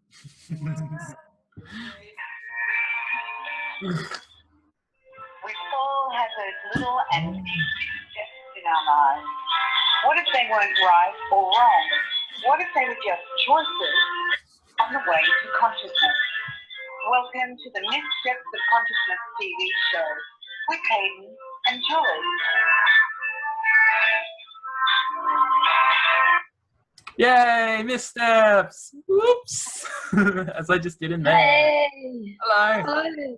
We all have those little and big steps in our lives. What if they weren't right or wrong? What if they were just choices on the way to consciousness? Welcome to the Missteps of Consciousness TV show with Hayden and Julie. Yay, missteps! Whoops! As I just did in there. Hey! Hello.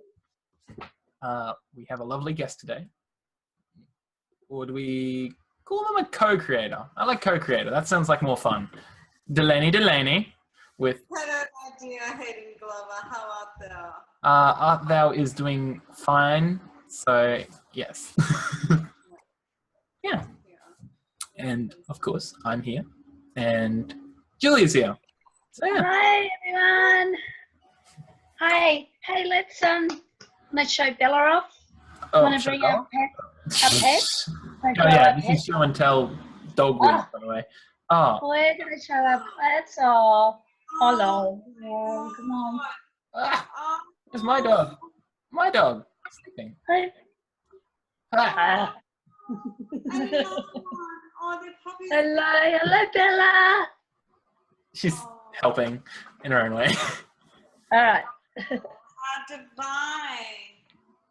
Hello. We have a lovely guest today. Or do we call them a co-creator? I like co-creator. That sounds like more fun. Delany Delaney with... Hello, my dear Hayden Glover. How art thou? Art thou is doing fine. So, yes. Yeah. And, of course, I'm here. And Julie's here. So, yeah. Hi everyone. Hi. Hey, let's show Bella off. Oh, Want to show bring Bella? our pet? Oh yeah, this is show and tell dog wins, by the way. Oh. We're gonna show our pets off. Hello. Oh, come on. Ah, where's my dog? My dog. Sleeping. Hey. Ah. Hello, Bella. She's helping in her own way. All right. Divine.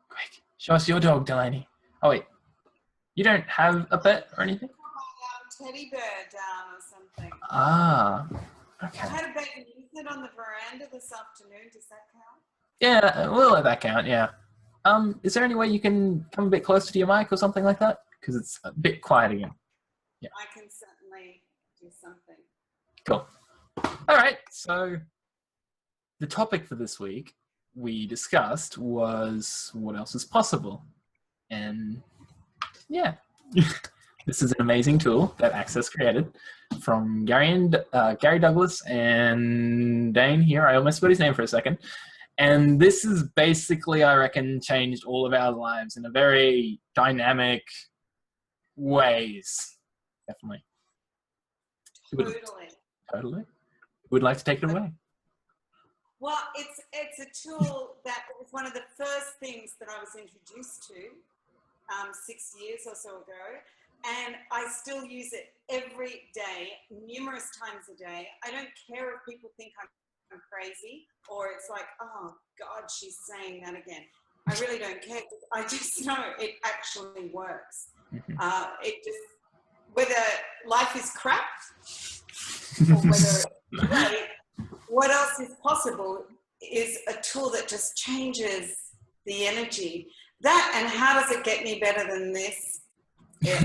Quick, show us your dog, Delaney. Oh wait, you don't have a pet or anything? Teddy bear down or something. Ah, I okay. had a baby lizard on the veranda this afternoon. Does that count? Yeah, we'll let that count. Yeah. Is there any way you can come a bit closer to your mic or something like that? Because it's a bit quiet again. Yeah. I can certainly do something. Cool. All right. So the topic for this week we discussed was what else is possible. And yeah, this is an amazing tool that Access created from Gary Douglas and Dane here. I almost put his name for a second. And this is basically, I reckon, changed all of our lives in a very dynamic ways. Definitely. Totally. Would like to take it away. Well, it's a tool that was one of the first things that I was introduced to 6 years or so ago, and I still use it every day, numerous times a day. I don't care if people think I'm crazy or it's like, oh God, she's saying that again. I really don't care. I just know it actually works. It just, whether life is crap or whether it's great, what else is possible is a tool that just changes the energy. That and how does it get me better than this? They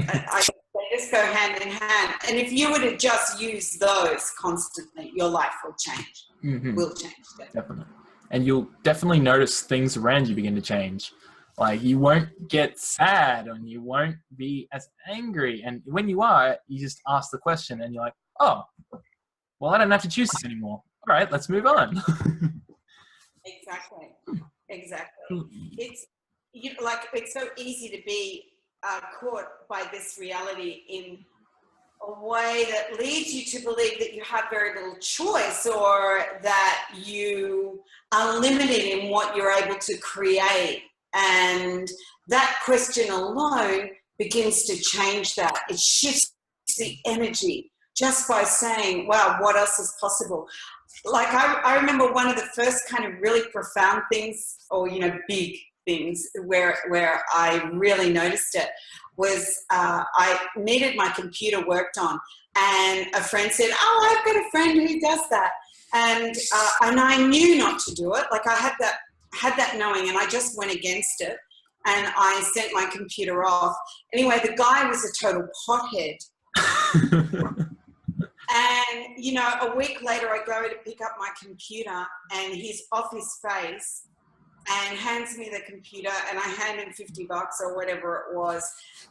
just go hand in hand. And if you were to just use those constantly, your life will change. Will change. Definitely. And you'll definitely notice things around you begin to change. Like you won't get sad and you won't be as angry. And when you are, you just ask the question and you're like, oh, well, I don't have to choose this anymore. All right, let's move on. Exactly. It's it's so easy to be caught by this reality in a way that leads you to believe that you have very little choice or that you are limited in what you're able to create. And that question alone begins to change that. It shifts the energy just by saying, wow, what else is possible? Like I remember one of the first kind of really profound things or, big things where I really noticed it was I needed my computer worked on, and a friend said, oh, I've got a friend who does that. And I knew not to do it. Like I had that knowing, and I just went against it, and I sent my computer off. Anyway, the guy was a total pothead. And, a week later I go to pick up my computer and he's off his face and hands me the computer, and I hand him $50 or whatever it was.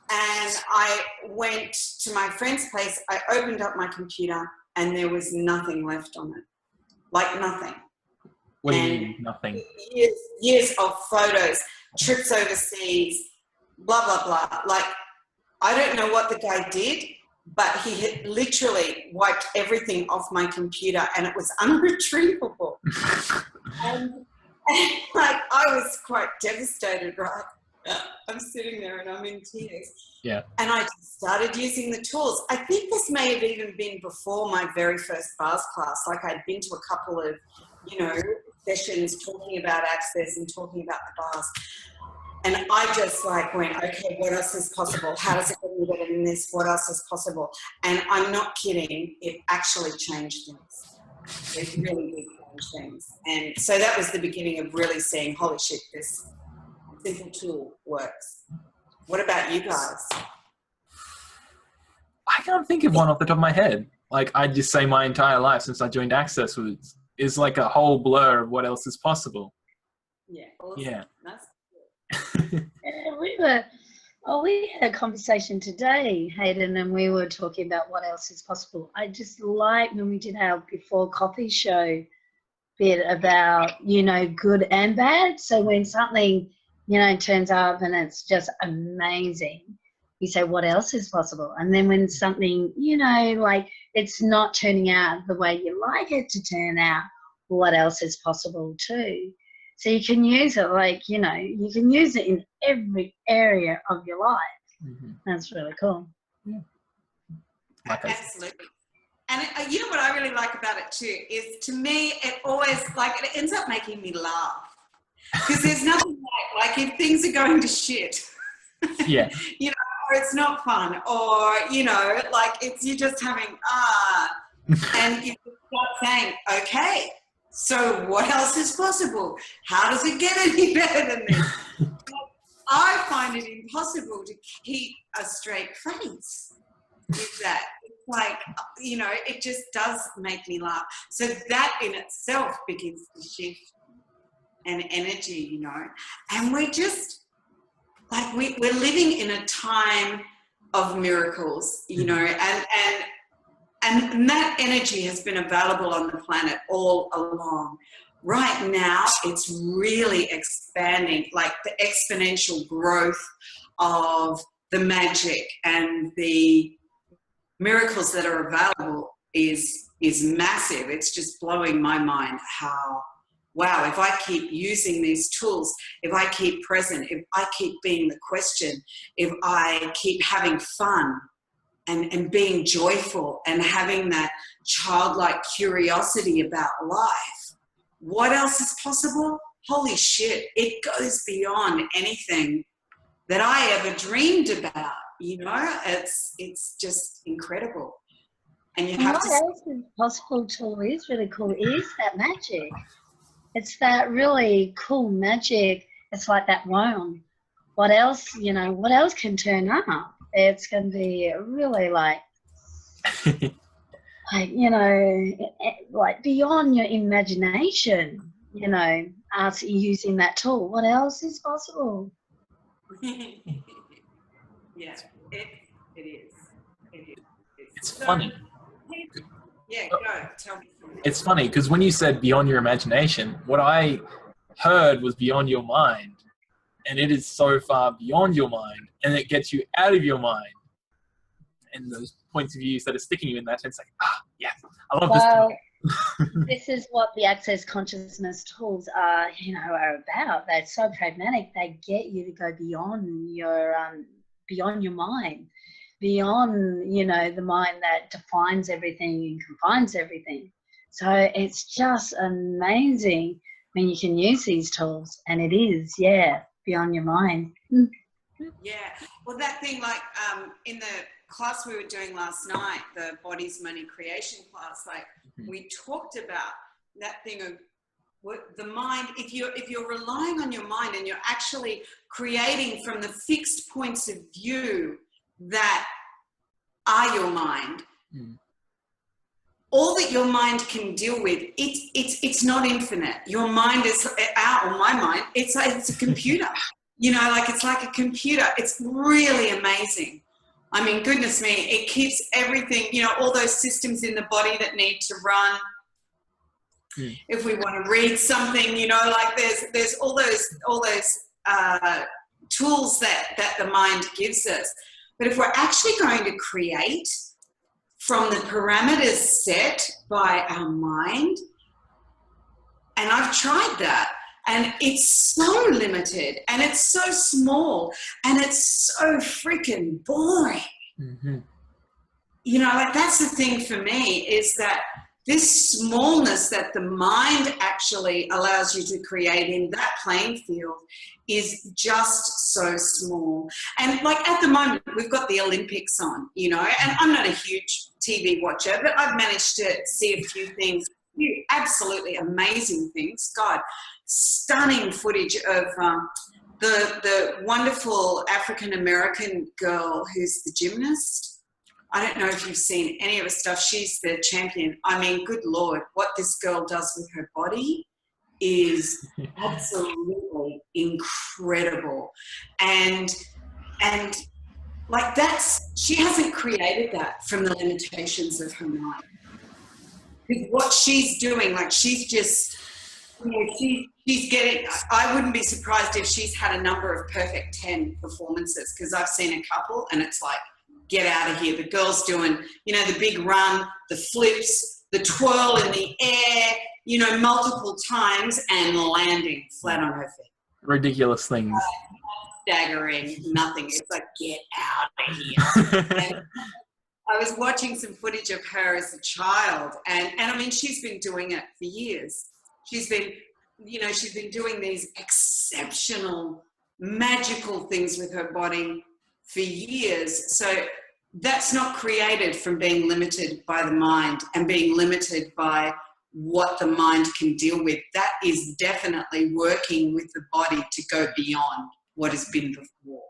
And I went to my friend's place. I opened up my computer and there was nothing left on it. Like nothing. What do you mean, nothing? Years of photos, trips overseas, blah, blah, blah. Like, I don't know what the guy did, but he had literally wiped everything off my computer and it was unretrievable. And like, I was quite devastated, right? I'm sitting there and I'm in tears. Yeah. And I just started using the tools. I think this may have even been before my very first bars class. Like, I'd been to a couple of, sessions talking about access and talking about the bars. And I just like went, okay, what else is possible? How does it get any better than this? What else is possible? And I'm not kidding. It actually changed things. It really did change things. And so that was the beginning of really seeing, holy shit, this simple tool works. What about you guys? I can't think of one off the top of my head. Like, I'd just say my entire life since I joined Access is like a whole blur of what else is possible. Yeah. Awesome. Yeah. That's We had a conversation today, Hayden, and we were talking about what else is possible. I just like when we did our before coffee show bit about, good and bad. So when something, turns up and it's just amazing, you say, what else is possible? And then when something, like it's not turning out the way you like it to turn out, what else is possible too? So you can use it like, you can use it in every area of your life. Mm-hmm. That's really cool. Yeah. Absolutely. And you know what I really like about it too is, to me, it always, like, it ends up making me laugh. Because there's nothing like if things are going to shit. Yeah. Or it's not fun, or, like you're just having, and you start saying, okay, so what else is possible? How does it get any better than this? I find it impossible to keep a straight face with that. It's like, it just does make me laugh. So that in itself begins to shift an energy, and we're just, like, we're living in a time of miracles, and that energy has been available on the planet all along. Right now, it's really expanding, like the exponential growth of the magic and the miracles that are available is massive. It's just blowing my mind how, wow, if I keep using these tools, if I keep present, if I keep being the question, if I keep having fun and being joyful and having that childlike curiosity about life, what else is possible? Holy shit, it goes beyond anything that I ever dreamed about, It's just incredible. And you have what else is possible tool is really cool is that magic. It's that really cool magic. It's like that wow. What else, what else can turn up? It's going to be really like beyond your imagination, us using that tool. What else is possible? Yeah, it is. It's funny. Yeah, go. Tell me. It's funny because when you said beyond your imagination, what I heard was beyond your mind. And it is so far beyond your mind, and it gets you out of your mind. And those points of views that are sticking you in that sense, like, yeah, I love this. This is what the Access Consciousness tools are about. They're so pragmatic. They get you to go beyond your mind, beyond, the mind that defines everything and confines everything. So it's just amazing when you can use these tools, and it is, beyond your mind. Yeah. Well, that thing, like in the class we were doing last night, the Bodies Money Creation class, like we talked about that thing of what the mind, if you're relying on your mind and you're actually creating from the fixed points of view that are your mind, all that your mind can deal with, it's not infinite. Your mind is, or my mind, it's a computer. It's like a computer. It's really amazing. I mean, goodness me, it keeps everything, all those systems in the body that need to run. If we want to read something, like there's all those tools that the mind gives us. But if we're actually going to create from the parameters set by our mind, tried that, and it's so limited, and it's so small, and it's so freaking boring. Mm-hmm. You know, like that's the thing for me, is that this smallness that the mind actually allows you to create in that playing field is just so small. And like at the moment, we've got the Olympics on, you know, and I'm not a huge TV watcher, but I've managed to see a few things, absolutely amazing things. God, stunning footage of the wonderful African-American girl who's the gymnast. I don't know if you've seen any of her stuff. She's the champion. I mean, good Lord, what this girl does with her body is absolutely incredible. And like she hasn't created that from the limitations of her mind. Because what she's doing, like she's just, you know, she's getting, I wouldn't be surprised if she's had a number of perfect 10 performances, because I've seen a couple and it's like, get out of here. The girl's doing, you know, the big run, the flips, the twirl in the air, you know, multiple times and landing flat on her feet. Ridiculous things. Staggering, nothing. It's like, get out of here. And I was watching some footage of her as a child, and I mean, she's been doing it for years. She's been, you know, she's been doing these exceptional, magical things with her body for years. So that's not created from being limited by the mind and being limited by what the mind can deal with. That is definitely working with the body to go beyond what has been before.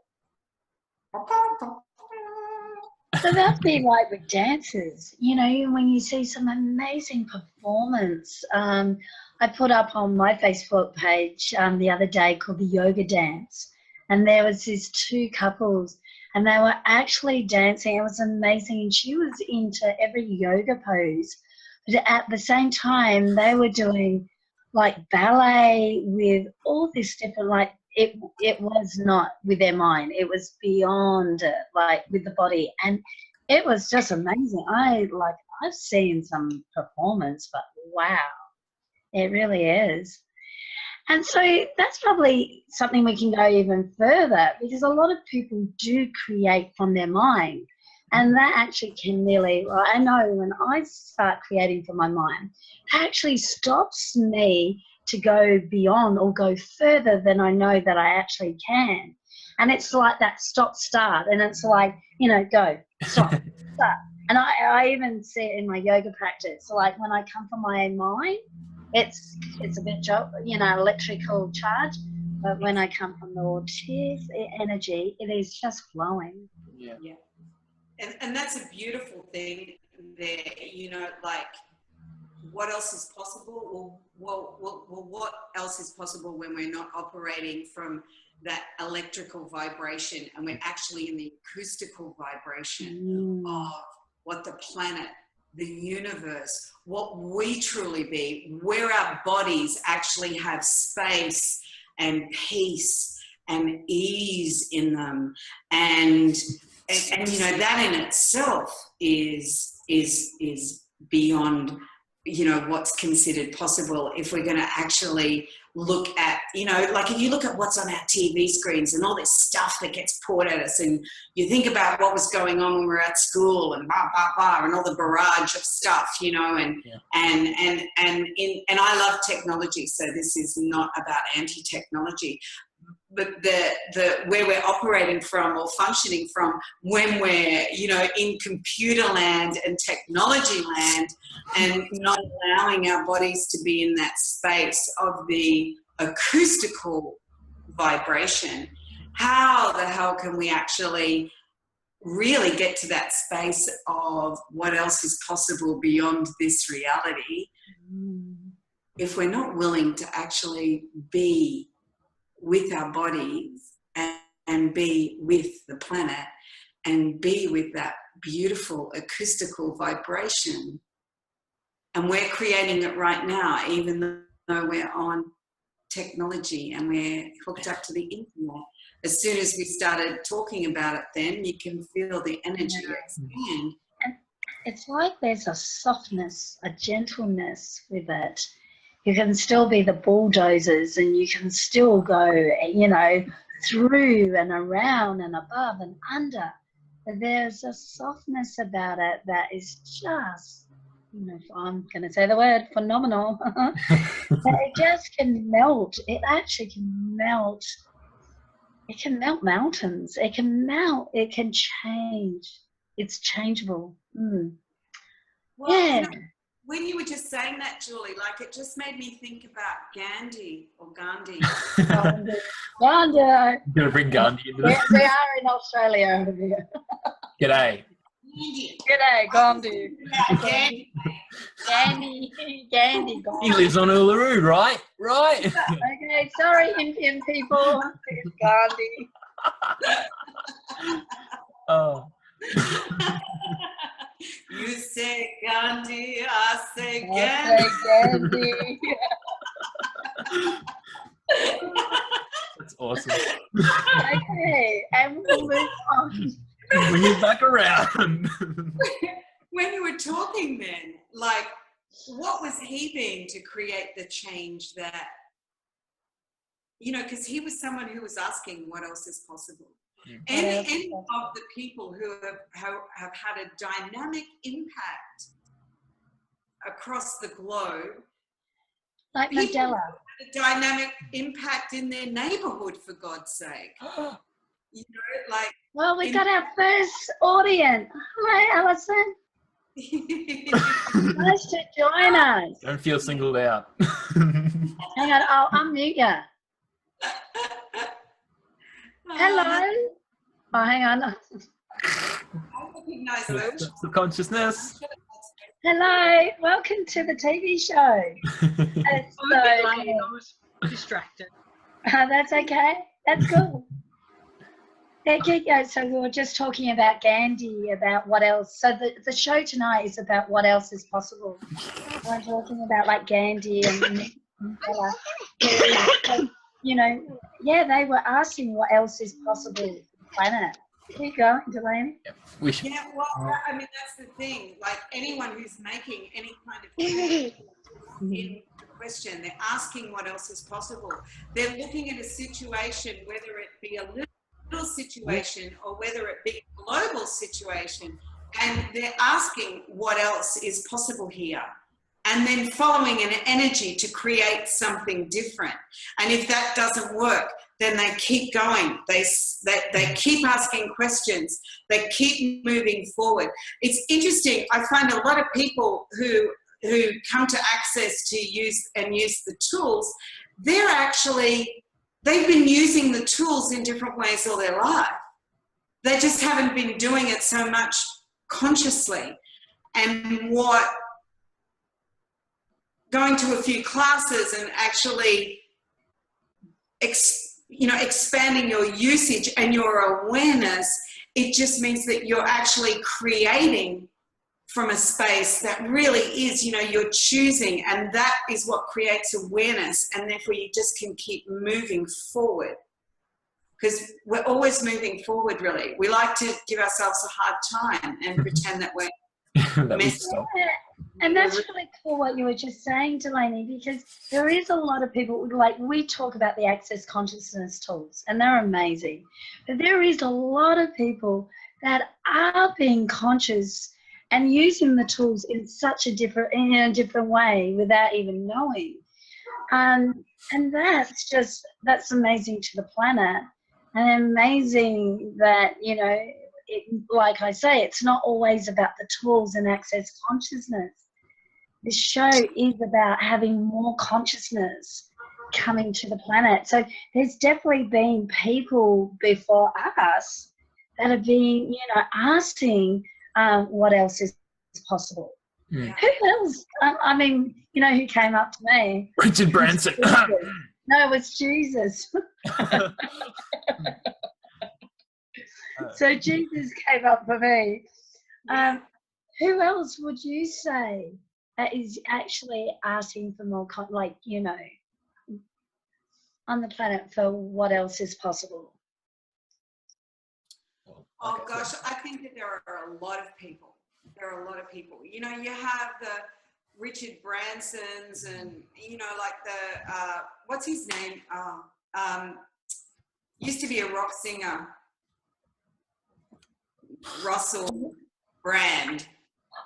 So that'd be like with dancers, you know, when you see some amazing performance. I put up on my Facebook page the other day called the Yoga Dance, and there was these two couples, and they were actually dancing. It was amazing, and she was into every yoga pose, but at the same time they were doing like ballet with all this different, like it was not with their mind, it was beyond it, like with the body, and it was just amazing. I've seen some performance, but wow, it really is. And so that's probably something we can go even further, because a lot of people do create from their mind, and that actually can really, well, I know when I start creating from my mind, it actually stops me to go beyond or go further than I know that I actually can. And it's like that stop start, and it's like, you know, go, stop, start. And I even see it in my yoga practice. So like when I come from my mind, it's a bit, you know, electrical charge, but when I come from the autistic energy, it is just flowing. Yeah. And that's a beautiful thing there, you know, like what else is possible? Well, what else is possible when we're not operating from that electrical vibration, and we're actually in the acoustical vibration of what the planet, the universe, what we truly be, where our bodies actually have space and peace and ease in them, and you know, that in itself is beyond, you know, what's considered possible if we're going to actually look at, you know, like if you look at what's on our TV screens and all this stuff that gets poured at us, and you think about what was going on when we were at school and blah, blah, blah, and all the barrage of stuff, you know, and I love technology, so this is not about anti-technology, but the where we're operating from or functioning from when we're, you know, in computer land and technology land, and not allowing our bodies to be in that space of the acoustical vibration, how the hell can we actually really get to that space of what else is possible beyond this reality if we're not willing to actually be with our bodies and be with the planet and be with that beautiful acoustical vibration? And we're creating it right now, even though we're on technology and we're hooked up to the internet. As soon as we started talking about it, then you can feel the energy expand. And it's like there's a softness, a gentleness with it. You can still be the bulldozers, and you can still go, you know, through and around and above and under. But there's a softness about it that is just, you know, I'm going to say the word, phenomenal. It just can melt. It actually can melt. It can melt mountains. It can melt. It can change. It's changeable. Well, Yeah. you know, when you were just saying that, Julie, like it just made me think about Gandhi or Gandhi. Gandhi. Gonna bring Gandhi into We this. are in Australia over here. G'day. G'day, Gandhi. Gandhi. Gandhi. Gandhi. He lives on Uluru, right? Right. Okay, sorry, Indian people. It's Gandhi. Oh. You say Gandhi, I say I Gandhi. say Gandhi. That's awesome. Okay, and we'll move on. Bring it back around. When you were talking then, like, what was he being to create the change that, you know, because he was someone who was asking what else is possible. Any of the people who have had a dynamic impact across the globe, Like people Mandela. had a dynamic impact in their neighborhood, for God's sake. You know, like. Well, we got our first audience. Hi, Alison. Nice to join us. Don't feel singled out. Hang on, I'll unmute you. Hello. Oh, hang on. I recognize those. Subconsciousness. Hello. Welcome to the TV show. It's I'm a bit late. I was distracted. That's okay. That's cool. Yeah, so we were just talking about Gandhi, about what else. So the show tonight is about what else is possible. We're talking about like Gandhi and you know, yeah, they were asking what else is possible on the planet. Keep going, Delany. We should. Yeah, well, I mean, that's the thing. Like anyone who's making any kind of change in the question, they're asking what else is possible. They're looking at a situation, whether it be a little situation or whether it be a global situation, and they're asking what else is possible here. And then following an energy to create something different. And if that doesn't work, then they keep going. They keep asking questions. They keep moving forward. It's interesting. I find a lot of people who come to Access to use the tools, they've been using the tools in different ways all their life. They just haven't been doing it so much consciously. And going to a few classes and actually expanding your usage and your awareness, it just means that you're actually creating from a space that really is, you're choosing, and that is what creates awareness, and therefore you just can keep moving forward, because we're always moving forward. Really, we like to give ourselves a hard time and pretend that we're messed up. And that's really cool what you were just saying, Delany, because there is a lot of people, like we talk about the Access Consciousness tools, and they're amazing. But there is a lot of people that are being conscious and using the tools in a different way without even knowing. And that's amazing to the planet, and amazing that, like I say, it's not always about the tools and Access Consciousness. This show is about having more consciousness coming to the planet. So there's definitely been people before us that have been, asking what else is possible. Yeah. Who else? I mean, who came up to me? Richard Branson. No, it was Jesus. So Jesus came up for me. Who else would you say that is actually asking for more, on the planet for what else is possible? Oh gosh, I think that there are a lot of people. You have Richard Branson's and, you know, like the, what's his name? Used to be a rock singer. Russell Brand.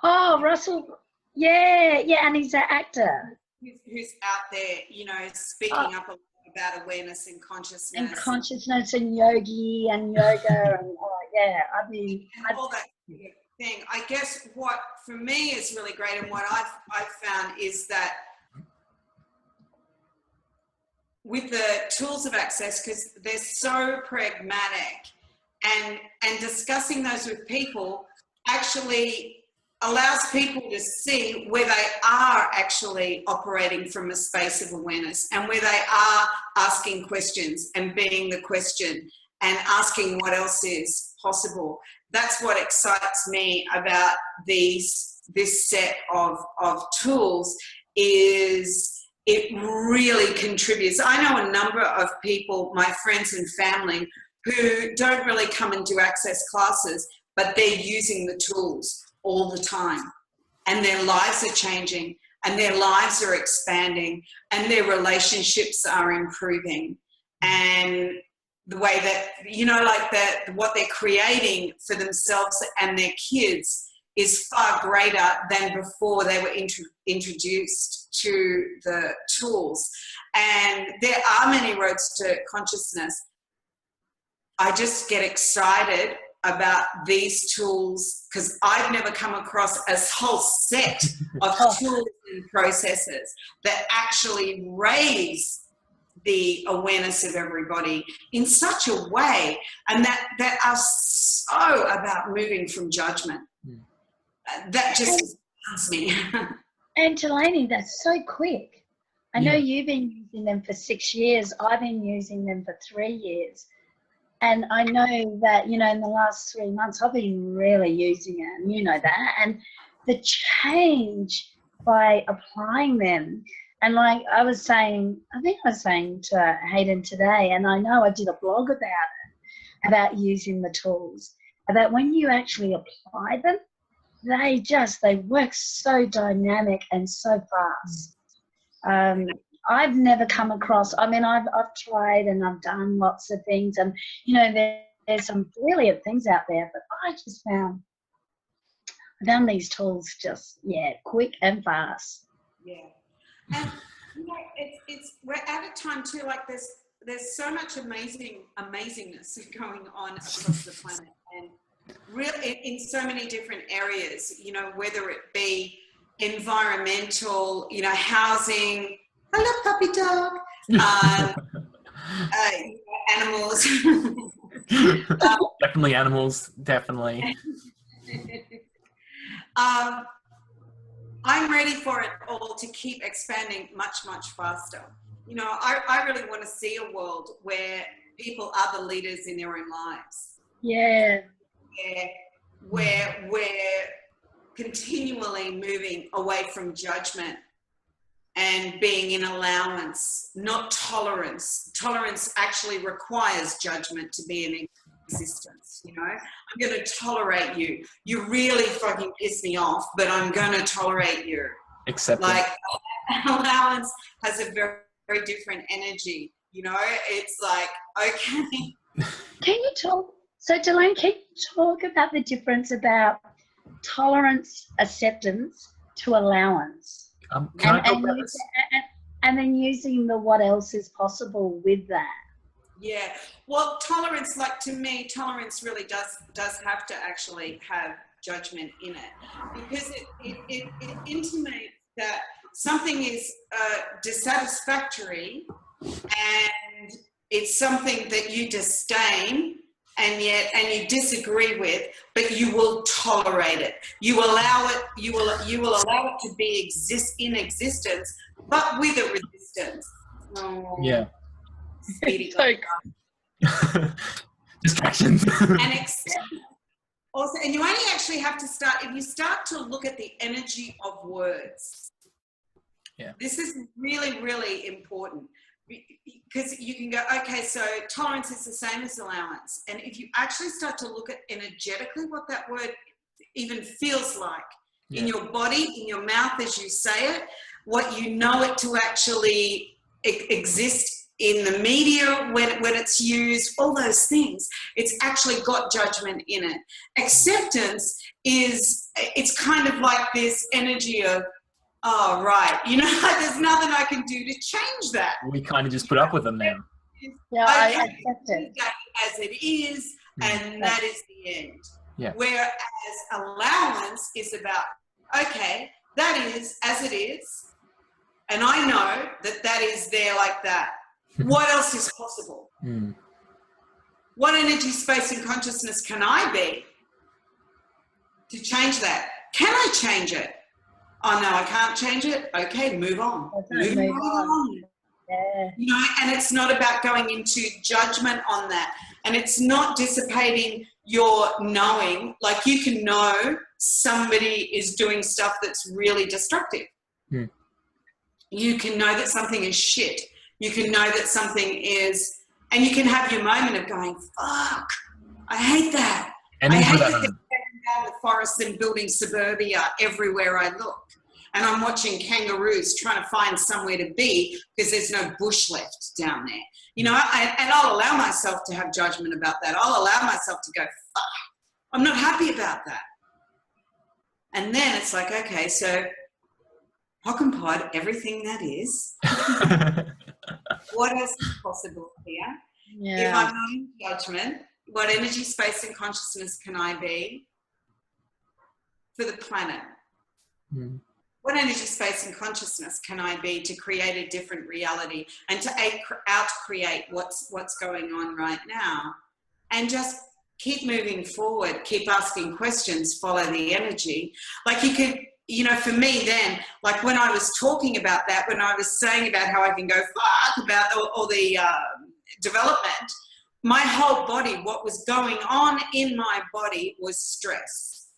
Oh, Russell. Yeah, and he's an actor. Who's out there, you know, speaking up about awareness and consciousness. And consciousness and yogi and yoga and I mean, all that thing. I guess what for me is really great and what I've found is that with the tools of access, because they're so pragmatic, and discussing those with people actually allows people to see where they are actually operating from a space of awareness and where they are asking questions and being the question and asking what else is possible. That's what excites me about this set of tools is it really contributes. I know a number of people, my friends and family, who don't really come and do access classes, but they're using the tools all the time, and their lives are changing and their lives are expanding and their relationships are improving, and the way that, you know, like that, what they're creating for themselves and their kids is far greater than before they were introduced to the tools. And there are many roads to consciousness. I just get excited about these tools because I've never come across a whole set of tools and processes that actually raise the awareness of everybody in such a way, and that are so about moving from judgment. That just astounds me. And Delany, that's so quick. I know you've been using them for 6 years. I've been using them for 3 years. And I know that, you know, in the last 3 months, I've been really using it, and you know that. And the change by applying them, and like I was saying, I think I was saying to Hayden today, and I know I did a blog about it, about using the tools, about when you actually apply them, they work so dynamic and so fast. I've never come across, I mean, I've tried and I've done lots of things, and, you know, there's some brilliant things out there, but I just found these tools just, quick and fast. Yeah. And, you know, we're at a time too, like there's so much amazingness going on across the planet, and really in so many different areas, you know, whether it be environmental, you know, housing, hello puppy dog, animals. Definitely animals, definitely. I'm ready for it all to keep expanding much, much faster. You know, I really want to see a world where people are the leaders in their own lives. Yeah. Where we're continually moving away from judgment and being in allowance, not tolerance. Tolerance actually requires judgment to be in existence, you know. I'm going to tolerate you. You really fucking piss me off, but I'm going to tolerate you. Acceptance. Like, allowance has a very, very different energy, you know. It's like, okay. Can you talk, so Delany, can you talk about the difference about tolerance, acceptance to allowance? And then using the what else is possible with that. Yeah, well, tolerance, like to me, tolerance really does have to actually have judgment in it, because it intimates that something is dissatisfactory and it's something that you disdain and you disagree with, but you will tolerate it. You allow it. You will allow it to be in existence, but with a resistance. Oh. Yeah. Speedy. Distractions. And also, and you only actually have to start if you start to look at the energy of words. Yeah. This is really, really important, because you can go, okay, so tolerance is the same as allowance. And if you actually start to look at energetically what that word even feels like, in your body, in your mouth as you say it, what you know it to actually exist in the media when it's used, all those things. It's actually got judgment in it. Acceptance it's kind of like this energy of, oh, right, there's nothing I can do to change that. We kind of just put up with them now. Yeah, I accept it. As it is, and that is the end. Yeah. Whereas allowance is about, okay, that is as it is, and I know that is there like that. What else is possible? What energy, space, and consciousness can I be to change that? Can I change it? Oh, no, I can't change it. Okay, move on. Move on. Yeah. And it's not about going into judgment on that. And it's not dissipating your knowing. Like, you can know somebody is doing stuff that's really destructive. You can know that something is shit. You can know that something is, and you can have your moment of going, fuck, I hate that. And I hate that they're tearing down the forests and building suburbia everywhere I look. And I'm watching kangaroos trying to find somewhere to be because there's no bush left down there. And I'll allow myself to have judgment about that. I'll allow myself to go, fuck, I'm not happy about that. And then it's like, okay, so hock and pod, everything that is. What else is possible here? Yeah. If I'm not in judgment, what energy, space, and consciousness can I be for the planet? What energy, space, and consciousness can I be to create a different reality and to out-create what's going on right now? And just keep moving forward, keep asking questions, follow the energy. Like, you could, for me then, like when I was talking about that, when I was saying about how I can go fuck about all the development, my whole body, what was going on in my body was stress.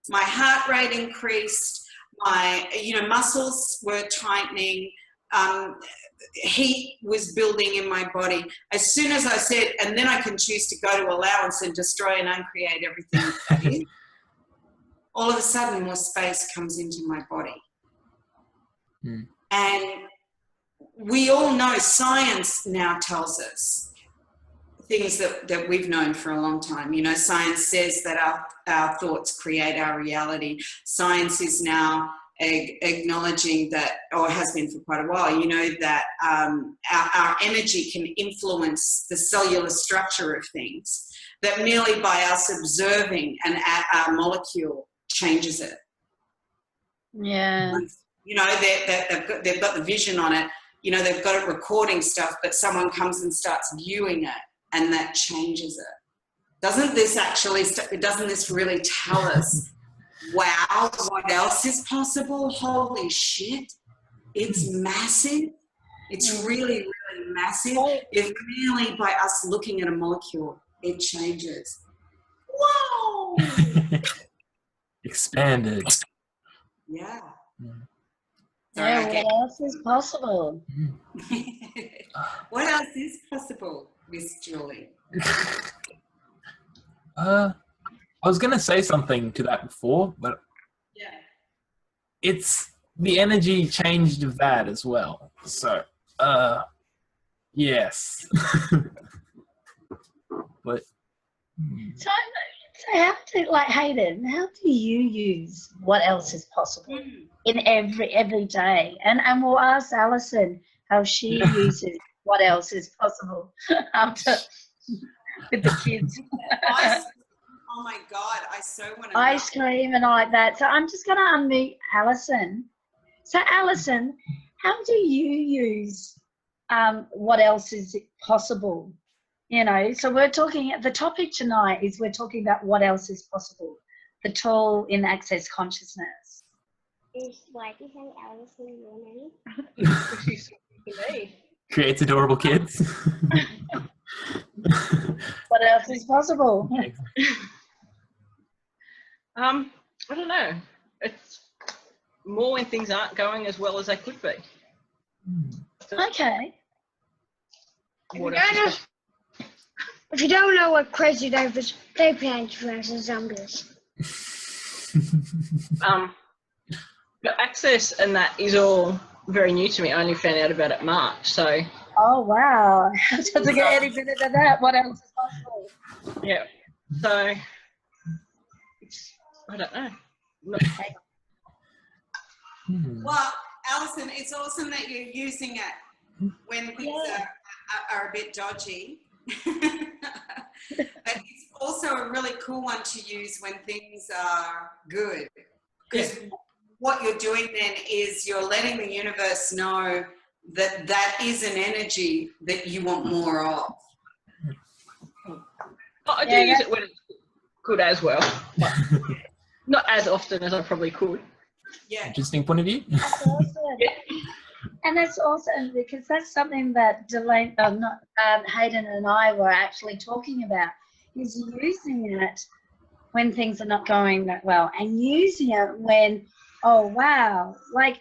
My heart rate increased, my muscles were tightening, heat was building in my body. As soon as I said, and then I can choose to go to allowance and destroy and uncreate everything that is, all of a sudden more space comes into my body. And we all know, science now tells us things that we've known for a long time. Science says that our thoughts create our reality. Science is now acknowledging that, or has been for quite a while, that our energy can influence the cellular structure of things, that merely by us observing our molecule changes it. Yeah. They've got the vision on it. They've got it recording stuff, but someone comes and starts viewing it, and that changes it. Doesn't this really tell us, wow, what else is possible? Holy shit. It's massive. It's really, really massive. If really by us looking at a molecule, it changes. Whoa! Expanded. Yeah. Yeah, what else is possible? What else is possible, Miss Julie? I was going to say something to that before, but it's the energy changed of that as well. So, yes. But So how Hayden, how do you use what else is possible in every day? And we'll ask Alison how she uses what else is possible after with the kids. Oh my God, I so want to ice cream and all like that. So I'm just going to unmute Alison. So Alison, how do you use what else is possible? So we're talking, the topic tonight is we're talking about what else is possible, the tool in access consciousness. Is why do you say Alison your name? She's talking to me. creates adorable kids. What else is possible? I don't know. It's more when things aren't going as well as they could be. Okay. What else is If you don't know what crazy diapers, they pants for zombies. But access and that is all very new to me. I only found out about it March, so Oh, wow. It doesn't get any better than that. What else is possible? yeah. So it's, I don't know. Well, Alison, it's awesome that you're using it when things are a bit dodgy. But it's also a really cool one to use when things are good. Because what you're doing then is you're letting the universe know that that is an energy that you want more of. I do use it when it's good as well, but not as often as I probably could. Yeah. Interesting point of view. That's awesome. And that's awesome because that's something that Delany, Hayden and I were actually talking about, is using it when things are not going that well, and using it when, oh, wow, like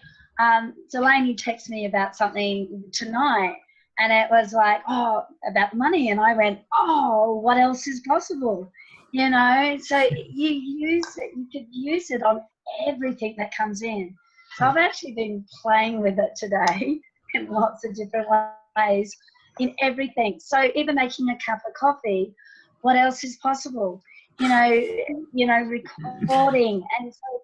Delany texted me about something tonight, and it was like, oh, about money, and I went, oh, what else is possible? You know, so you use it, you could use it on everything that comes in. So I've actually been playing with it today in lots of different ways in everything. So even making a cup of coffee, what else is possible? You know, recording. And so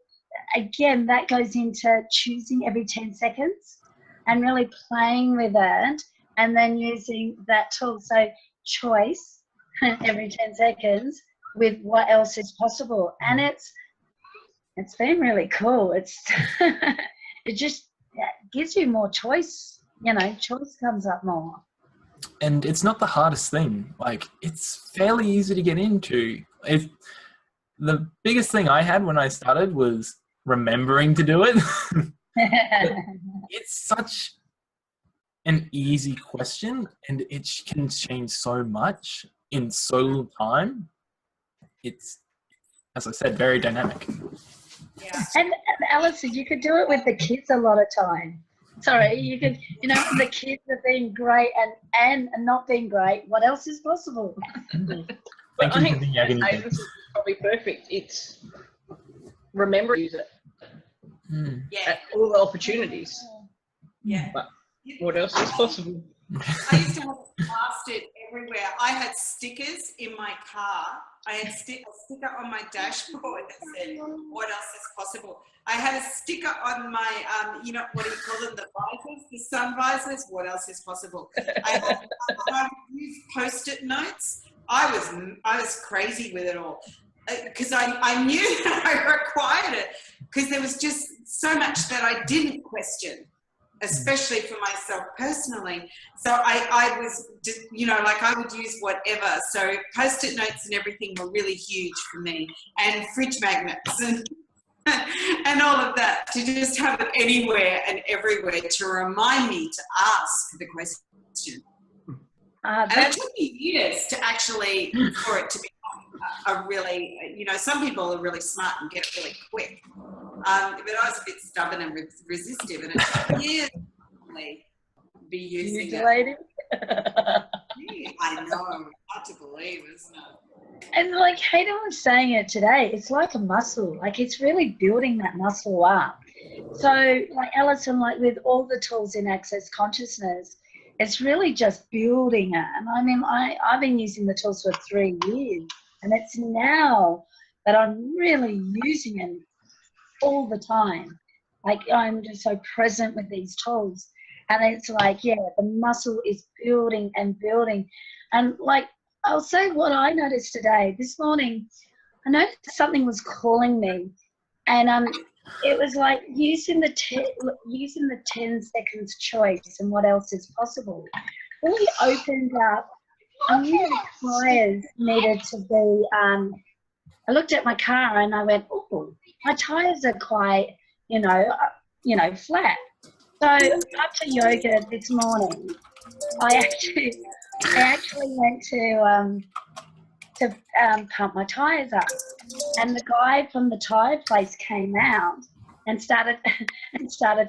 again, that goes into choosing every 10 seconds and really playing with it and then using that tool. So choice every 10 seconds with what else is possible. And it's been really cool. It's it just gives you more choice. You know, choice comes up more. And it's not the hardest thing. Like, it's fairly easy to get into. The biggest thing I had when I started was remembering to do it. It's such an easy question, and it can change so much in so little time. It's, as I said, very dynamic. Yeah. And Alison, you could do it with the kids a lot of time. Sorry, you could, you know, the kids are being great and not being great. What else is possible? But I think this is probably perfect. It's remember to use it at all the opportunities. Yeah. But what else is possible? I used to have it plastered everywhere. I had stickers in my car. I had a sticker on my dashboard that said, what else is possible? I had a sticker on my, you know, what do you call them, the visors, the sun visors, what else is possible? I used Post-it notes. I was crazy with it all because I knew that I required it because there was just so much that I didn't question, especially for myself personally. So I was just, you know, like I would use whatever. So Post-it notes and everything were really huge for me, and fridge magnets and all of that, to just have it anywhere and everywhere to remind me to ask the question. And it took me years to actually, for it to be a really, you know, some people are really smart and get it really quick. But I was a bit stubborn and resistive, and it took years to be using it. Yeah, I know, hard to believe, isn't it? And like Hayden was saying it today, it's like a muscle. Like it's really building that muscle up. So like Alison, like with all the tools in Access Consciousness, it's really just building it. And I mean, I've been using the tools for 3 years, and it's now that I'm really using it all the time. Like I'm just so present with these tools. And it's like, yeah, the muscle is building and building. And like, I'll say what I noticed today. This morning, I noticed something was calling me. And it was like using the 10 seconds choice and what else is possible. Really opened up. I knew the tyres needed to be, I looked at my car and I went, oh, my tyres are quite, you know, flat. So after yoga this morning, I actually went to pump my tyres up, and the guy from the tyre place came out and started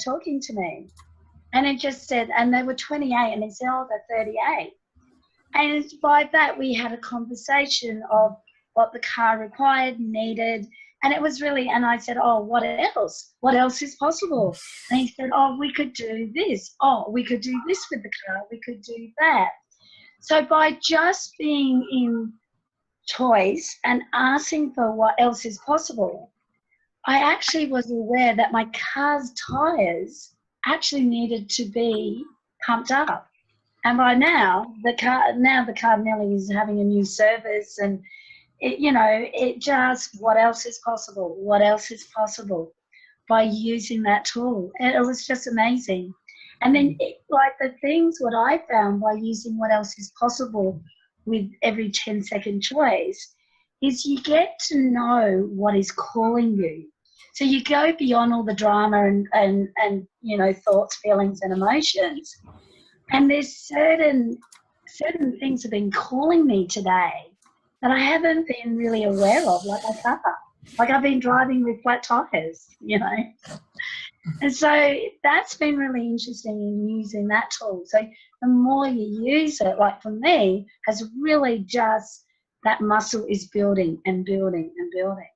talking to me, and it just said, and they were 28, and he said, oh, they're 38, and by that we had a conversation of what the car required, needed, And it was really, and I said, oh, what else? What else is possible? And he said, oh, we could do this. Oh, we could do this with the car. We could do that. So by just being in choice and asking for what else is possible, I actually was aware that my car's tyres actually needed to be pumped up. And by now, the car nearly is having a new service, and it just, what else is possible? What else is possible by using that tool? And it was just amazing. And then, like the things, what I found by using what else is possible with every 10-second choice is you get to know what is calling you. So you go beyond all the drama and thoughts, feelings, and emotions. And there's certain things have been calling me today that I haven't been really aware of, like my car. Like I've been driving with flat tires, And so that's been really interesting in using that tool. So the more you use it, like for me, has really just, that muscle is building and building and building.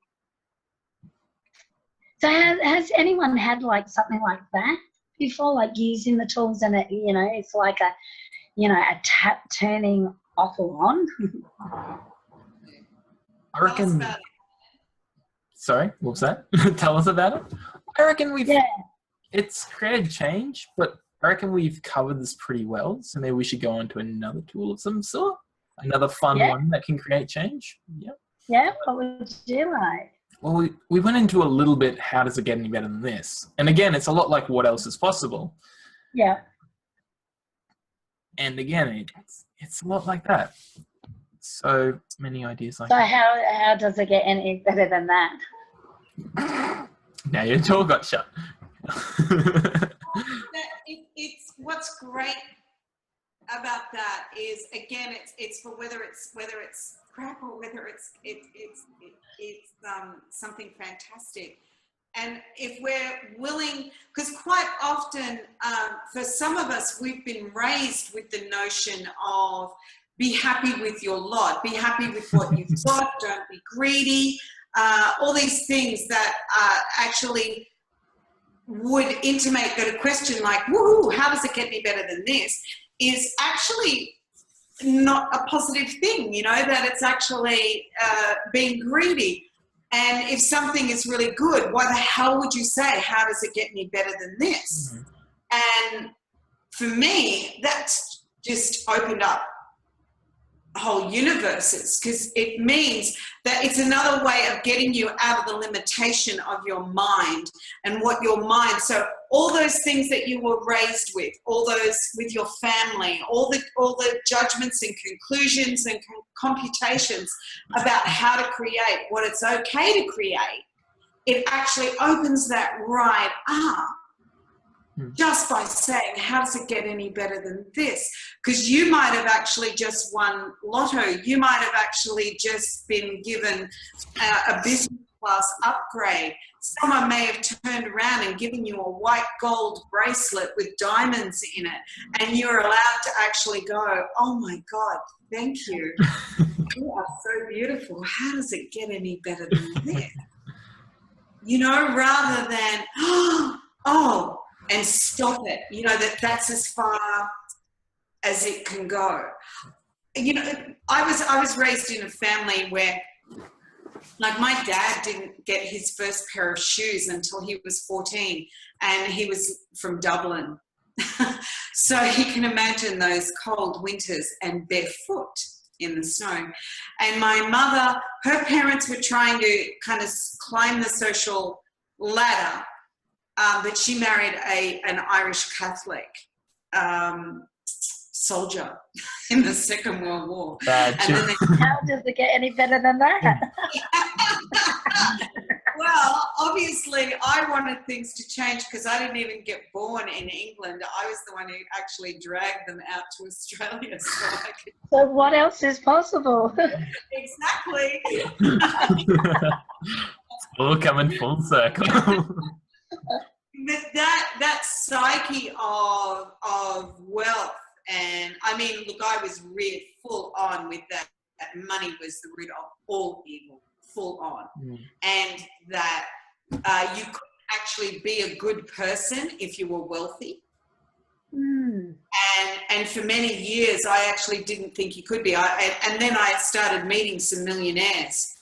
So has anyone had like something like that before, like using the tools and it, it's like a tap turning off or on? I reckon. Sorry, what was that? Tell us about it. I reckon it's created change, but I reckon we've covered this pretty well. So maybe we should go on to another tool of some sort, another fun one that can create change. Yeah. Yeah. What would you like? Well, we went into a little bit, how does it get any better than this? And again, it's a lot like what else is possible. Yeah. And again, it's a lot like that. So many ideas like that. that. So how does it get any better than that? Now your jaw got shut. It's what's great about that is, again, it's for whether it's crap or whether it's something fantastic. And if we're willing, because quite often for some of us, we've been raised with the notion of be happy with your lot, be happy with what you've got, don't be greedy, all these things that actually would intimate that a question like, woohoo, how does it get any better than this, is actually not a positive thing, that it's actually being greedy. And if something is really good, why the hell would you say, how does it get any better than this? Mm-hmm. And for me, that's just opened up whole universes, because it means that it's another way of getting you out of the limitation of your mind and what your mind, so all those things that you were raised with, all those with your family, all the judgments and conclusions and computations about how to create what it's okay to create, it actually opens that right up. Just by saying, how does it get any better than this? Because you might have actually just won lotto. You might have actually just been given a business class upgrade. Someone may have turned around and given you a white gold bracelet with diamonds in it. And you're allowed to actually go, oh my God, thank you. You are so beautiful. How does it get any better than this? Rather than, oh, and stop it, that's as far as it can go. I was raised in a family where, like, my dad didn't get his first pair of shoes until he was 14, and he was from Dublin. So you can imagine those cold winters and barefoot in the snow. And my mother, her parents were trying to kind of climb the social ladder, but she married an Irish Catholic soldier in the Second World War. How does it get any better than that? Well, obviously, I wanted things to change because I didn't even get born in England. I was the one who actually dragged them out to Australia. So what else is possible? Exactly. It's all coming full circle. But that psyche of wealth, and I mean, look, I was really full on with that. That money was the root of all evil. full on, and that you could actually be a good person if you were wealthy. And for many years, I actually didn't think you could be. And then I started meeting some millionaires,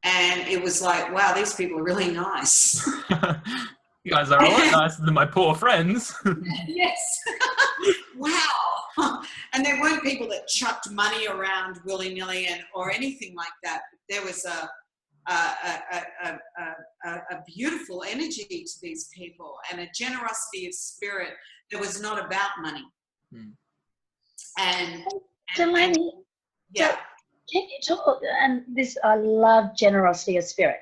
and it was like, wow, these people are really nice. You guys are a lot nicer than my poor friends. Yes. Wow. And there weren't people that chucked money around willy-nilly or anything like that. There was a beautiful energy to these people and a generosity of spirit that was not about money. And Delany, yeah. can you talk, and this, I love generosity of spirit.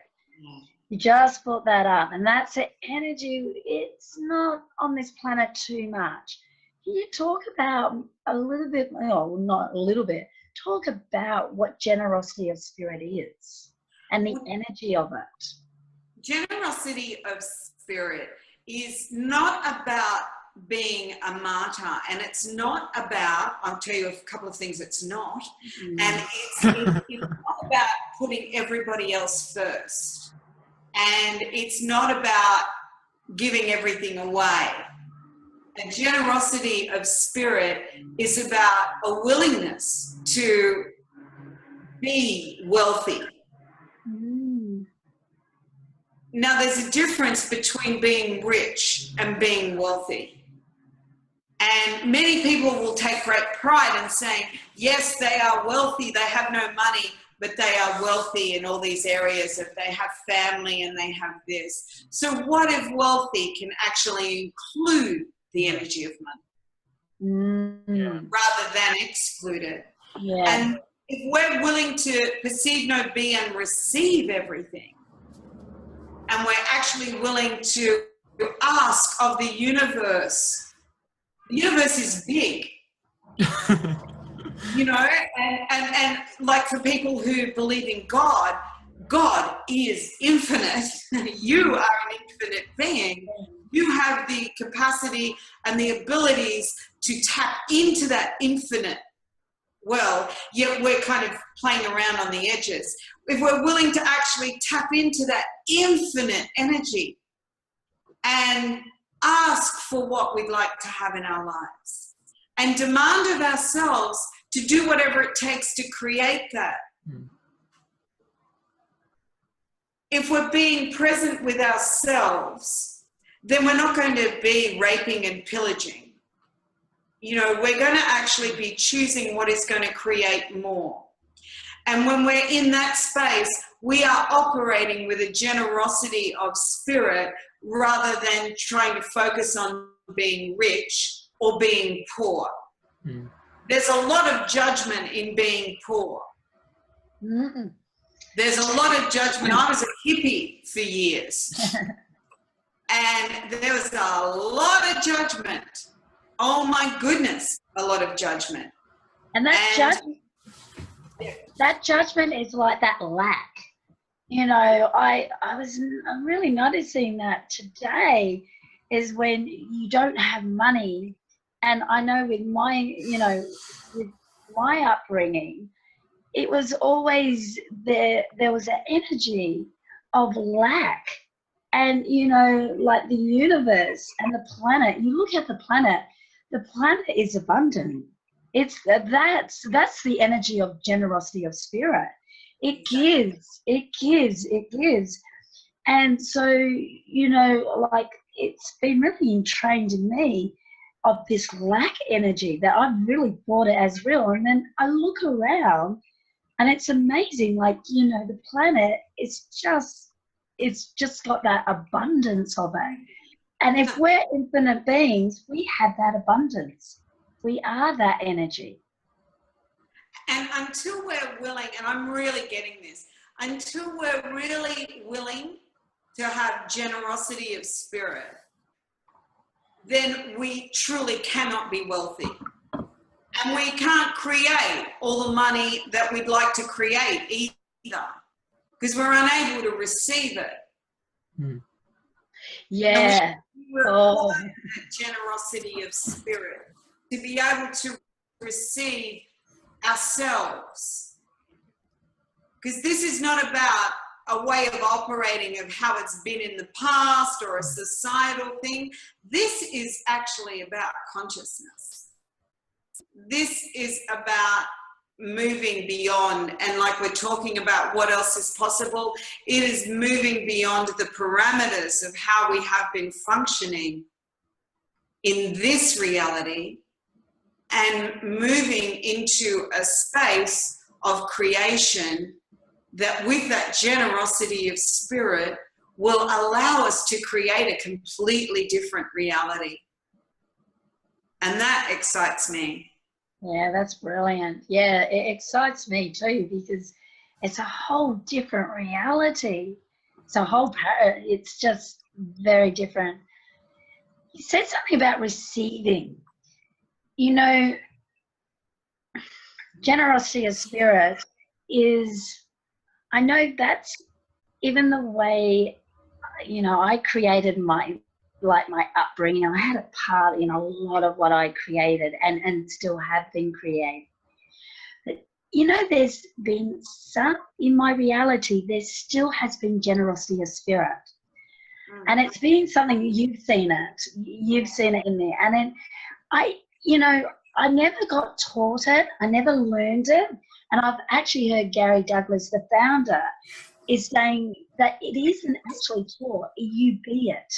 You just brought that up, and that's an energy, it's not on this planet too much. Can you talk about a little bit, well, not a little bit, talk about what generosity of spirit is and the energy of it? Generosity of spirit is not about being a martyr, and it's not about, I'll tell you a couple of things it's not, and it's not about putting everybody else first, and it's not about giving everything away. A generosity of spirit is about a willingness to be wealthy. Now, there's a difference between being rich and being wealthy. And many people will take great pride in saying, yes, they are wealthy, they have no money, but they are wealthy in all these areas, if they have family and they have this. So what if wealthy can actually include the energy of money rather than exclude it? Yeah. And if we're willing to perceive, know, be, and receive everything, and we're actually willing to ask of the universe is big, you know, and like for people who believe in God, God is infinite. You are an infinite being. You have the capacity and the abilities to tap into that infinite well, yet we're kind of playing around on the edges. If we're willing to actually tap into that infinite energy and ask for what we'd like to have in our lives and demand of ourselves to do whatever it takes to create that. If we're being present with ourselves, then we're not going to be raping and pillaging. You know, we're going to actually be choosing what is going to create more. And when we're in that space, we are operating with a generosity of spirit rather than trying to focus on being rich or being poor. There's a lot of judgment in being poor. There's a lot of judgment. I was a hippie for years. And there was a lot of judgment. Oh my goodness, a lot of judgment. And that judgment is like that lack. You know, I'm really noticing that today is when you don't have money. And I know with my upbringing, it was always there was an energy of lack. And, you know, like the universe and the planet, you look at the planet is abundant. That's the energy of generosity of spirit. It gives. And so, you know, like it's been really entrained in me of this lack energy that I've really thought it as real. And then I look around and it's amazing. Like, you know, the planet it's just got that abundance of it. And if we're infinite beings, we have that abundance. We are that energy. And until we're willing, and I'm really getting this, until we're really willing to have generosity of spirit, then we truly cannot be wealthy. And we can't create all the money that we'd like to create either, because we're unable to receive it. Yeah. That generosity of spirit to be able to receive ourselves. Because this is not about a way of operating of how it's been in the past or a societal thing. This is actually about consciousness. This is about moving beyond, and like we're talking about what else is possible, it is moving beyond the parameters of how we have been functioning in this reality and moving into a space of creation that with that generosity of spirit will allow us to create a completely different reality. And that excites me. Yeah, that's brilliant. Yeah, it excites me too, because it's a whole different reality. It's just very different. You said something about receiving. You know, generosity of spirit is, I know that's even the way, you know, I created my upbringing. I had a part in a lot of what I created and still have been creating. But, you know, there's been some, in my reality, there still has been generosity of spirit. And it's been something, you've seen it in there. And then I never got taught it. I never learned it. And I've actually heard Gary Douglas, the founder, is saying that it isn't actually taught. You be it.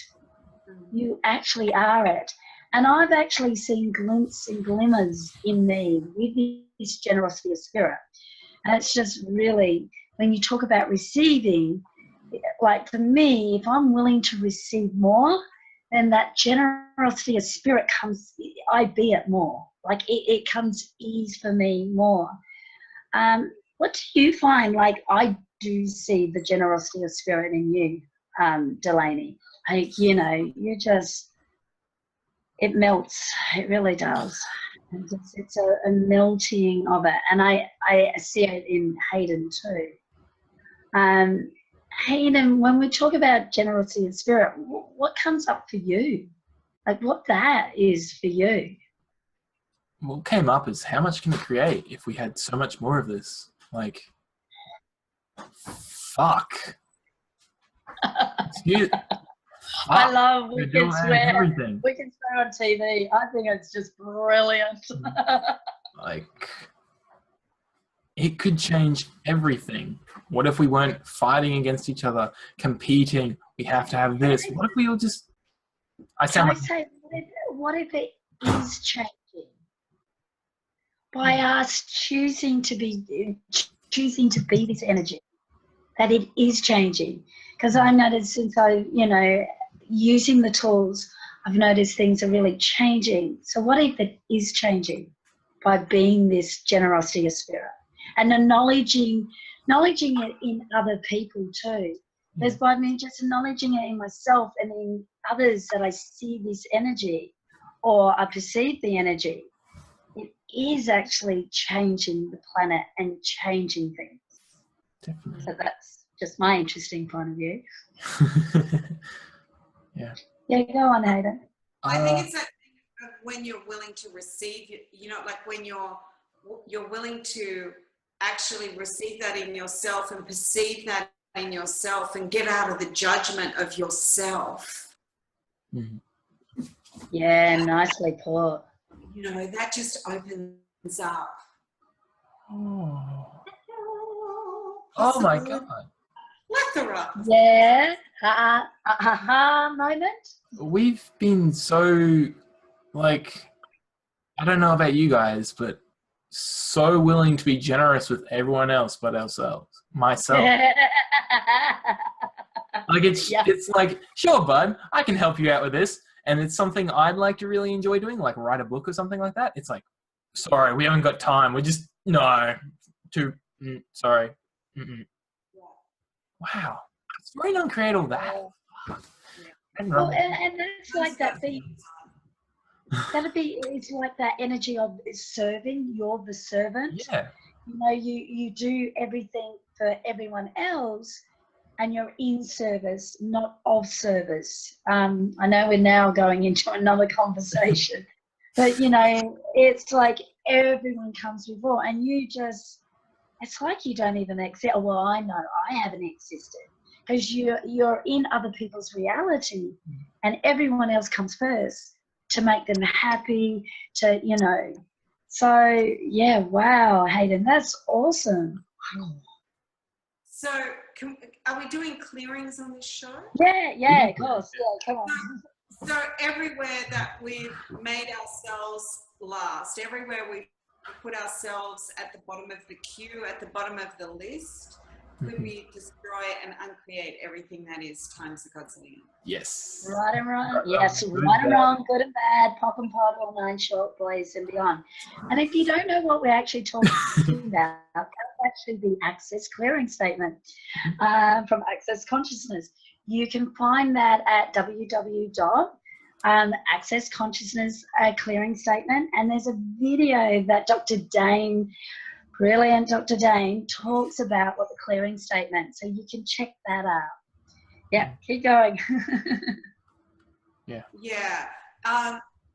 You actually are it. And I've actually seen glimpses and glimmers in me with this generosity of spirit. And it's just really, when you talk about receiving, like for me, if I'm willing to receive more, then that generosity of spirit comes, I be it more. Like it comes ease for me more. What do you find? Like I do see the generosity of spirit in you, Delany. You know, it melts. It really does. It's a melting of it. And I see it in Hayden too. Hayden, when we talk about generosity of spirit, what comes up for you? Like what that is for you? What came up is how much can it create if we had so much more of this? Like, fuck. I love we can swear. Everything. We can swear on TV. I think it's just brilliant. Like, it could change everything. What if we weren't fighting against each other, competing? We have to have this. What if we all just? What if it is changing by us choosing to be this energy? That it is changing, because I noticed since using the tools, I've noticed things are really changing. So what if it is changing by being this generosity of spirit and acknowledging it in other people too? There's by me just acknowledging it in myself and in others that I see this energy or I perceive the energy. It is actually changing the planet and changing things. Definitely. So that's just my interesting point of view. Yeah. Yeah, go on, Hayden. I think it's that thing of when you're willing to receive, like when you're willing to actually receive that in yourself and perceive that in yourself and get out of the judgment of yourself. Mm-hmm. Yeah, nicely put. That just opens up. Oh my God. Plethora. Yeah. Moment. We've been so, like, I don't know about you guys, but so willing to be generous with everyone else but myself. Like it's like, sure, bud, I can help you out with this. And it's something I'd like to really enjoy doing, like write a book or something like that. It's like, sorry, we haven't got time. Sorry. Mm-mm. Wow. Sorry, don't create all that. Well, and that's like that it's like that energy of serving. You're the servant. Yeah. You do everything for everyone else and you're in service, not of service. I know we're now going into another conversation, but it's like everyone comes before and you just it's like you don't even exist. Well, I know I haven't existed because you're in other people's reality, and everyone else comes first to make them happy, to, you know. So, yeah, wow, Hayden, that's awesome. So, are we doing clearings on this show? Yeah, of course. Yeah, come on. So everywhere that we've made ourselves last, everywhere we've put ourselves at the bottom of the queue, at the bottom of the list, could we destroy and uncreate everything that is times the godzillion? Yes. Right and wrong. Yes, right and wrong, good and bad, pop and pod, all nine short boys and beyond. And if you don't know what we're actually talking about, that's actually the Access Clearing Statement from Access Consciousness. You can find that at www.Access Consciousness Clearing Statement. And there's a video that Dr. Dane, brilliant Dr. Dane, talks about what the clearing statement. So you can check that out. Yeah, keep going. Yeah.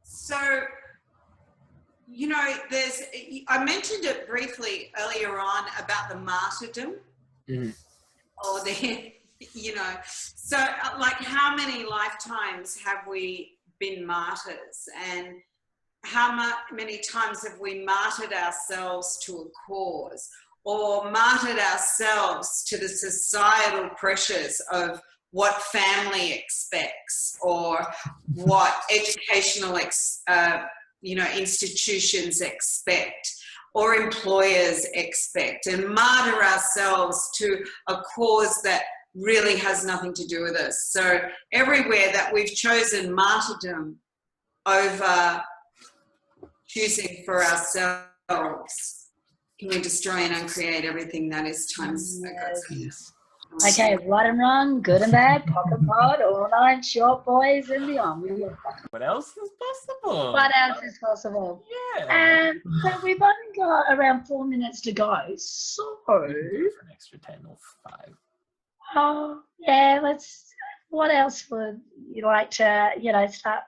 So, you know, I mentioned it briefly earlier on about the martyrdom, or the, you know, so like how many lifetimes have we been martyrs, and how many times have we martyred ourselves to a cause, or martyred ourselves to the societal pressures of what family expects, or what educational institutions expect, or employers expect, and martyr ourselves to a cause that really has nothing to do with us. So everywhere that we've chosen martyrdom over choosing for ourselves, can we destroy and uncreate everything that is times yes. Okay, right and wrong, good and bad, pop and pod, all nine short boys and beyond. What else is possible? What else is possible? Yeah. So we've only got around 4 minutes to go. So For an extra 10 or 5. Oh, yeah, what else would you like to, start?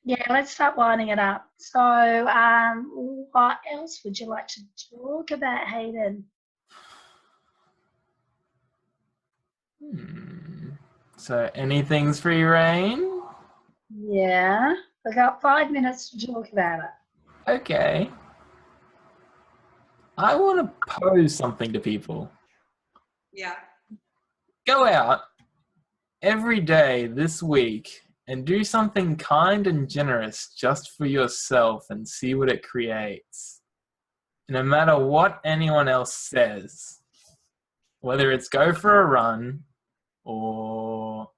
Yeah, let's start winding it up. So what else would you like to talk about, Hayden? So anything's free reign? Yeah, we got 5 minutes to talk about it. Okay. I want to pose something to people. Yeah. Go out every day this week and do something kind and generous just for yourself and see what it creates. No matter what anyone else says, whether it's go for a run or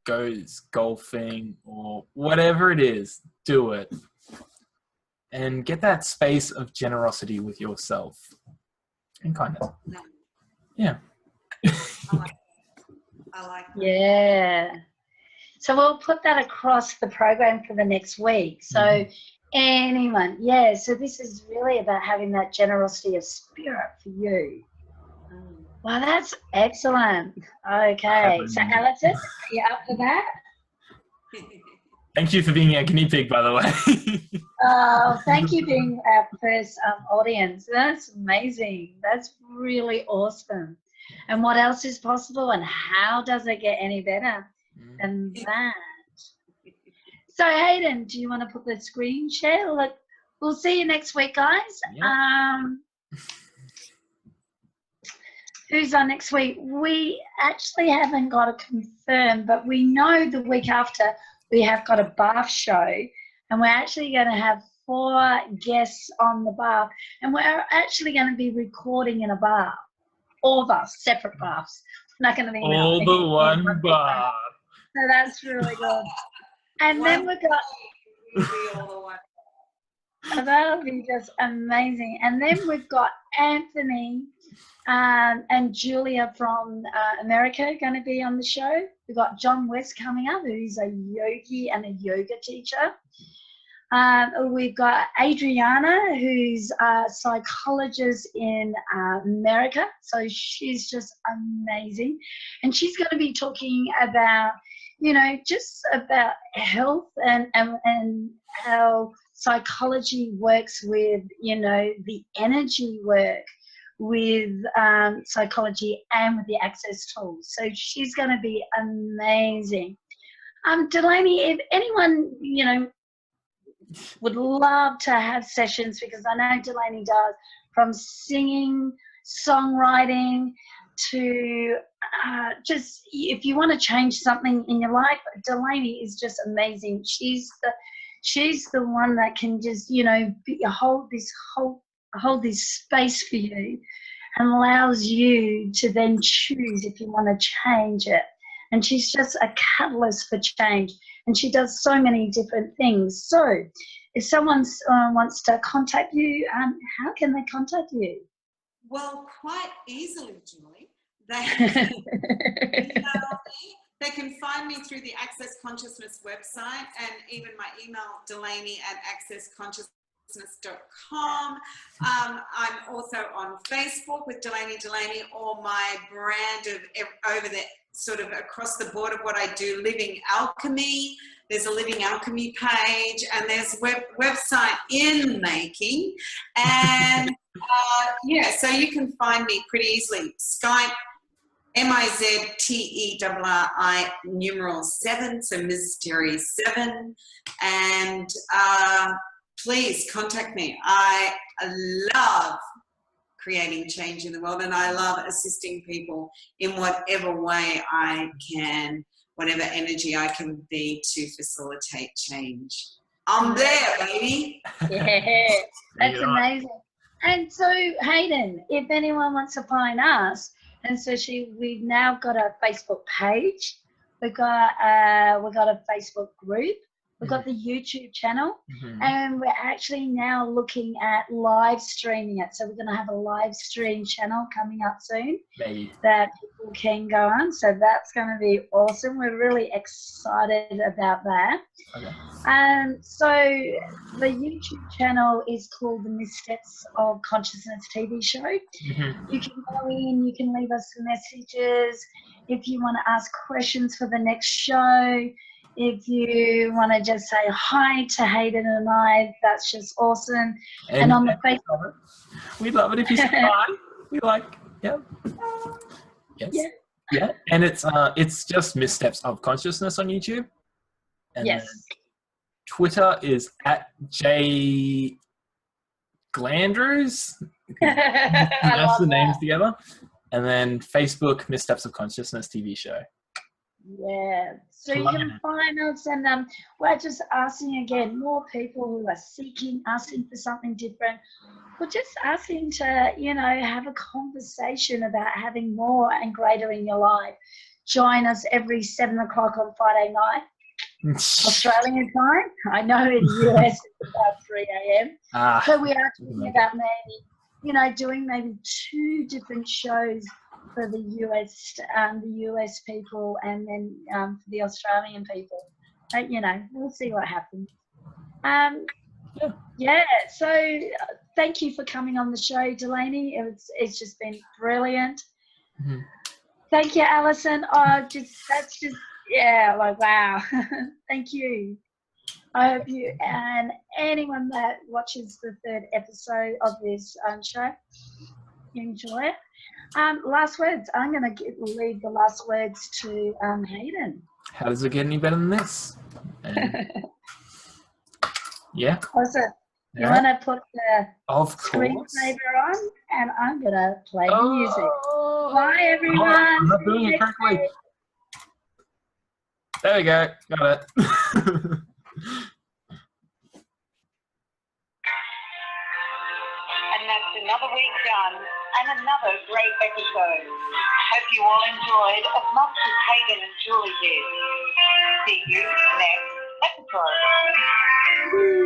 goes golfing or whatever it is, do it. And get that space of generosity with yourself and kindness. Yeah. I like that. Yeah. So we'll put that across the program for the next week. So anyone, so this is really about having that generosity of spirit for you. Well, that's excellent. Okay. So Alison, are you up for that? Thank you for being a guinea pig, by the way. Thank you for being our first audience. That's amazing. That's really awesome. And what else is possible, and how does it get any better than that? So Hayden, do you want to put the screen share? We'll see you next week, guys. Yeah. Who's on next week? We actually haven't got it confirmed, but we know the week after we have got a bath show, and we're actually going to have 4 guests on the bath, and we're actually going to be recording in a bath. All of us, separate baths. Not going to be all the one bath. So that's really good. And then we've got. That'll be just amazing. And then we've got Anthony and Julia from America going to be on the show. We've got John West coming up, who's a yogi and a yoga teacher. We've got Adriana, who's a psychologist in America. So she's just amazing. And she's going to be talking about, you know, just about health and how psychology works with, you know, the energy work with psychology and with the access tools. So she's going to be amazing. Delaney, if anyone, you know, would love to have sessions, because I know Delaney does, from singing, songwriting, to just if you want to change something in your life, Delaney is just amazing. She's the one that can just, you know, hold this space for you and allows you to then choose if you want to change it. And she's just a catalyst for change, and she does so many different things. So if someone wants to contact you, how can they contact you? Well, quite easily, Julie. They can email me. They can find me through the Access Consciousness website, and even my email, delaney@accessconsciousness.com. I'm also on Facebook with Delany Delaney, or my brand of over the sort of across the board of what I do, Living Alchemy. There's a Living Alchemy page, and there's website in making. And yeah, so you can find me pretty easily. Skype, MIZTERRI numeral 7, so Ms. Terry 7. And please contact me. I love creating change in the world, and I love assisting people in whatever way I can, whatever energy I can be to facilitate change. I'm there, baby. Yeah, that's amazing. And so, Hayden, if anyone wants to find us, and so we've now got a Facebook page, we've got a Facebook group, we've got the YouTube channel, and we're actually now looking at live streaming it. So we're going to have a live stream channel coming up soon that people can go on. So that's going to be awesome. We're really excited about that. Okay. So the YouTube channel is called the Missteps of Consciousness TV show. You can go in, you can leave us messages if you want to ask questions for the next show. If you want to just say hi to Hayden and I, that's just awesome. And on the Facebook, we love it if you say hi. We like, yeah. Yes. Yeah. And it's just Missteps of Consciousness on YouTube. And yes. Twitter is @JGlandrews. That's the names together. And then Facebook, Missteps of Consciousness TV show. Yeah, so you can find us, and we're just asking again, more people who are asking for something different. We're just asking to, you know, have a conversation about having more and greater in your life. Join us every 7 o'clock on Friday night, Australian time. I know in the US it's about 3 a.m. So we are talking about maybe, you know, doing maybe 2 different shows for the US people, and then for the Australian people. But, you know, we'll see what happens. Yeah. So thank you for coming on the show, Delaney. It's just been brilliant. Thank you, Alison. Like wow. Thank you. I hope you and anyone that watches the 3rd episode of this show enjoy it. Last words. I'm going to leave the last words to Hayden. How does it get any better than this? Yeah. Also, you want to put the screensaver on, and I'm going to play the music. Bye, everyone. I'm not doing it correctly. There we go. Got it. And that's another week done, and another great episode. Hope you all enjoyed as much as Hayden and Julie did. See you next episode.